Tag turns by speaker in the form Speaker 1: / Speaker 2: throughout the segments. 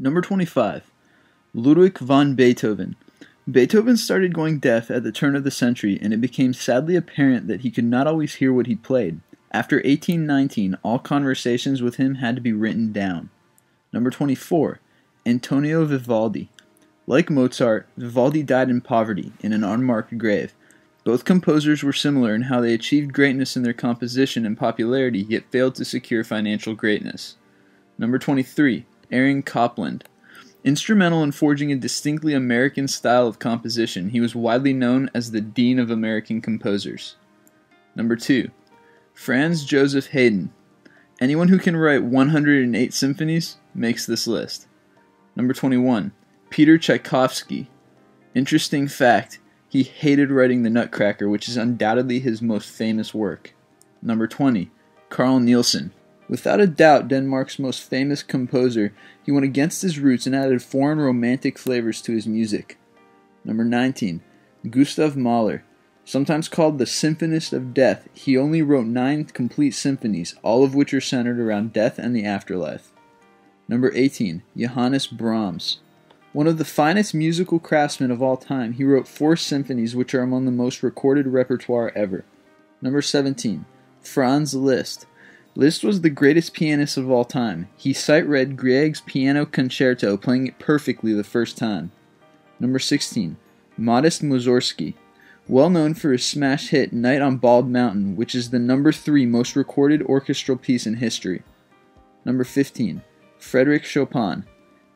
Speaker 1: Number 25. Ludwig van Beethoven. Beethoven started going deaf at the turn of the century, and it became sadly apparent that he could not always hear what he played. After 1819, all conversations with him had to be written down. Number 24. Antonio Vivaldi. Like Mozart, Vivaldi died in poverty, in an unmarked grave. Both composers were similar in how they achieved greatness in their composition and popularity, yet failed to secure financial greatness. Number 23. Aaron Copland. Instrumental in forging a distinctly American style of composition, he was widely known as the Dean of American Composers. Number 2. Franz Joseph Haydn. Anyone who can write 108 symphonies makes this list. Number 21. Peter Tchaikovsky. Interesting fact, he hated writing The Nutcracker, which is undoubtedly his most famous work. Number 20. Carl Nielsen. Without a doubt Denmark's most famous composer, he went against his roots and added foreign romantic flavors to his music. Number 19. Gustav Mahler. Sometimes called the Symphonist of Death, he only wrote 9 complete symphonies, all of which are centered around death and the afterlife. Number 18. Johannes Brahms. One of the finest musical craftsmen of all time, he wrote 4 symphonies which are among the most recorded repertoire ever. Number 17. Franz Liszt. Liszt was the greatest pianist of all time. He sight-read Grieg's Piano Concerto, playing it perfectly the first time. Number 16. Modest Mussorgsky. Well known for his smash hit Night on Bald Mountain, which is the number 3 most recorded orchestral piece in history. Number 15. Frederic Chopin.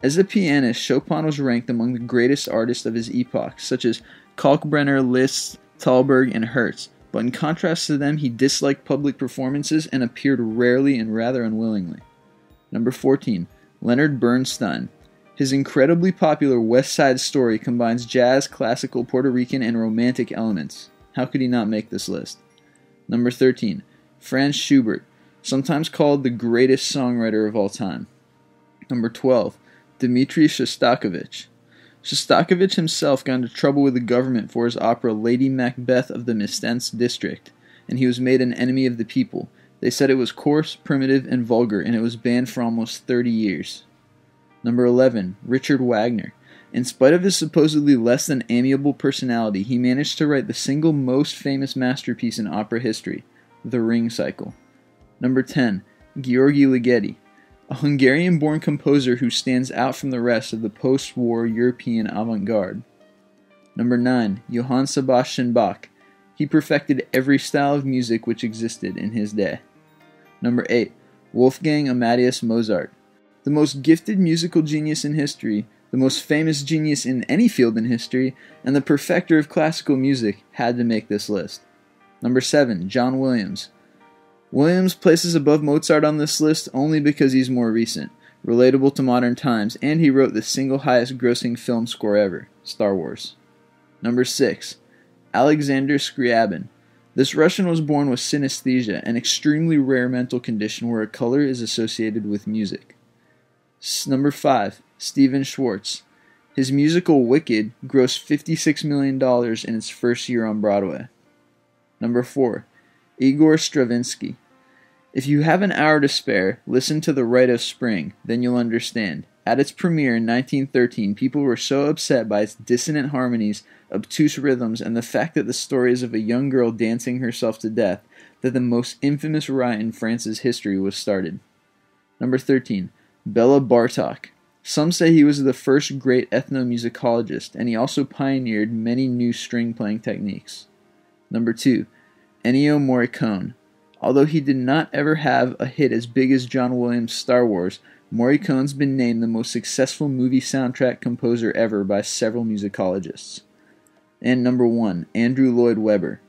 Speaker 1: As a pianist, Chopin was ranked among the greatest artists of his epoch, such as Kalkbrenner, Liszt, Thalberg, and Hertz. But in contrast to them, he disliked public performances and appeared rarely and rather unwillingly. Number 14. Leonard Bernstein. His incredibly popular West Side Story combines jazz, classical, Puerto Rican, and romantic elements. How could he not make this list? Number 13. Franz Schubert, sometimes called the greatest songwriter of all time. Number 12. Dmitri Shostakovich. Shostakovich himself got into trouble with the government for his opera Lady Macbeth of the Mistens district, and he was made an enemy of the people. They said it was coarse, primitive, and vulgar, and it was banned for almost 30 years. Number 11. Richard Wagner. In spite of his supposedly less than amiable personality, he managed to write the single most famous masterpiece in opera history, The Ring Cycle. Number 10. Gyorgy Ligeti. A Hungarian-born composer who stands out from the rest of the post-war European avant-garde. Number 9. Johann Sebastian Bach. He perfected every style of music which existed in his day. Number 8. Wolfgang Amadeus Mozart. The most gifted musical genius in history, the most famous genius in any field in history, and the perfecter of classical music had to make this list. Number 7. John Williams. Williams places above Mozart on this list only because he's more recent, relatable to modern times, and he wrote the single highest grossing film score ever, Star Wars. Number 6. Alexander Scriabin. This Russian was born with synesthesia, an extremely rare mental condition where a color is associated with music. Number 5. Stephen Schwartz. His musical Wicked grossed $56 million in its first year on Broadway. Number 4. Igor Stravinsky. If you have an hour to spare, listen to The Rite of Spring, then you'll understand. At its premiere in 1913, people were so upset by its dissonant harmonies, obtuse rhythms, and the fact that the story is of a young girl dancing herself to death, that the most infamous riot in France's history was started. Number 13. Bela Bartok. Some say he was the first great ethnomusicologist, and he also pioneered many new string-playing techniques. Number 2. Ennio Morricone. Although he did not ever have a hit as big as John Williams' Star Wars, Morricone's been named the most successful movie soundtrack composer ever by several musicologists. And number 1, Andrew Lloyd Webber.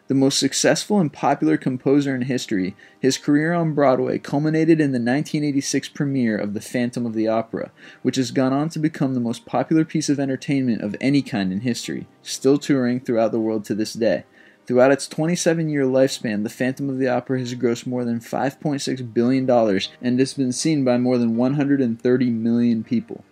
Speaker 1: The most successful and popular composer in history, his career on Broadway culminated in the 1986 premiere of The Phantom of the Opera, which has gone on to become the most popular piece of entertainment of any kind in history, still touring throughout the world to this day. Throughout its 27-year lifespan, The Phantom of the Opera has grossed more than $5.6 billion and has been seen by more than 130 million people.